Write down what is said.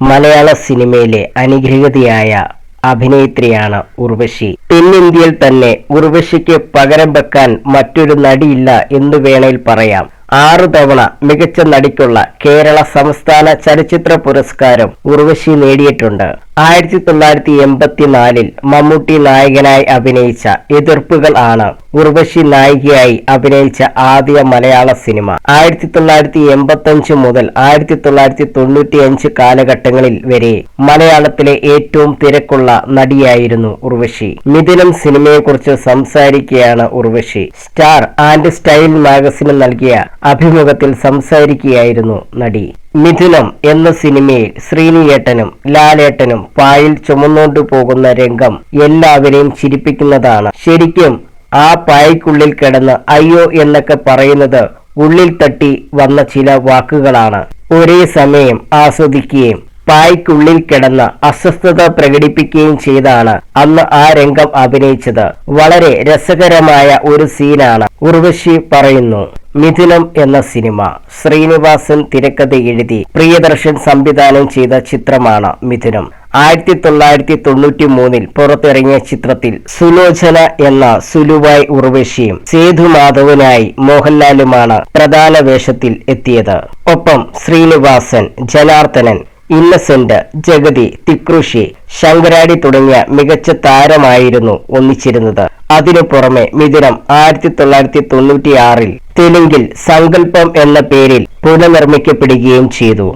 മലയാള സിനിമയിലെ അനുഗ്രഹീതയായ അഭിനേത്രിയാണ് ഉർവശി. തെന്നിന്ത്യയിൽ തന്നെ ഉർവശിക്ക് പകരം വെക്കാൻ മറ്റൊരു നടിയില്ല എന്ന് വേണേൽ പറയാം. 6 തവണ മികച്ച നടിക്കുള്ള കേരള സംസ്ഥാന ചലച്ചിത്ര പുരസ്കാരം ഉർവശി നേടിയിട്ടുണ്ട്. 1984-ൽ മമ്മൂട്ടി നായകനായി അഭിനയിച്ച എതിർപ്പുകൾ ആണ് ഉർവശി നായികയായി അഭിനയിച്ച ആദ്യ മലയാള സിനിമ. 1985 മുതൽ 1995 കാലഘട്ടങ്ങളിൽ വരെ മലയാളത്തിലെ ഏറ്റവും തിരക്കുള്ള നടിയായിരുന്നു ഉർവശി. മിഥുനം സിനിമയെക്കുറിച്ച് സംസാരിക്കുകയാണ് ഉർവശി. സ്റ്റാർ ആൻഡ് സ്റ്റൈൽ മാഗസിന് നൽകിയ അഭിമുഖത്തിൽ സംസാരിക്കുകയായിരുന്നു നടി. മിഥുനം എന്ന സിനിമയിൽ ശ്രീനിയേട്ടനും ലാലേട്ടനും പായിൽ ചുമന്നുകൊണ്ടു പോകുന്ന രംഗം എല്ലാവരെയും ചിരിപ്പിക്കുന്നതാണ്. ശരിക്കും ആ പായ്ക്കുള്ളിൽ കിടന്ന് അയ്യോ എന്നൊക്കെ പറയുന്നത് ഉള്ളിൽ തട്ടി വന്ന ചില വാക്കുകളാണ്. ഒരേ സമയം ആസ്വദിക്കുകയും പായ്ക്കുള്ളിൽ കിടന്ന് അസ്വസ്ഥത പ്രകടിപ്പിക്കുകയും ചെയ്താണ് അന്ന് ആ രംഗം അഭിനയിച്ചത്. വളരെ രസകരമായ ഒരു സീനാണ് ഉർവശി പറയുന്നു. മിഥുനം എന്ന സിനിമ ശ്രീനിവാസൻ തിരക്കഥ എഴുതി പ്രിയദർശൻ സംവിധാനം ചെയ്ത ചിത്രമാണ് മിഥുനം. 1993-ൽ പുറത്തിറങ്ങിയ ചിത്രത്തിൽ സുലോചന എന്ന സുലുവായ് ഉർവശിയും സേതുമാധവനായി മോഹൻലാലുമാണ് പ്രധാന വേഷത്തിൽ എത്തിയത്. ഒപ്പം ശ്രീനിവാസൻ, ജനാർദ്ദനൻ, ഇന്നസെന്റ്, ജഗതി, തിക്കൃഷി, ശങ്കരാടി തുടങ്ങിയ മികച്ച താരമായിരുന്നു ഒന്നിച്ചിരുന്നത്. അതിനു പുറമെ മിഥുനം 1996-ൽ തെലുങ്കിൽ സങ്കല്പം എന്ന പേരിൽ പുനർനിർമ്മിക്കപ്പെടുകയും ചെയ്തു.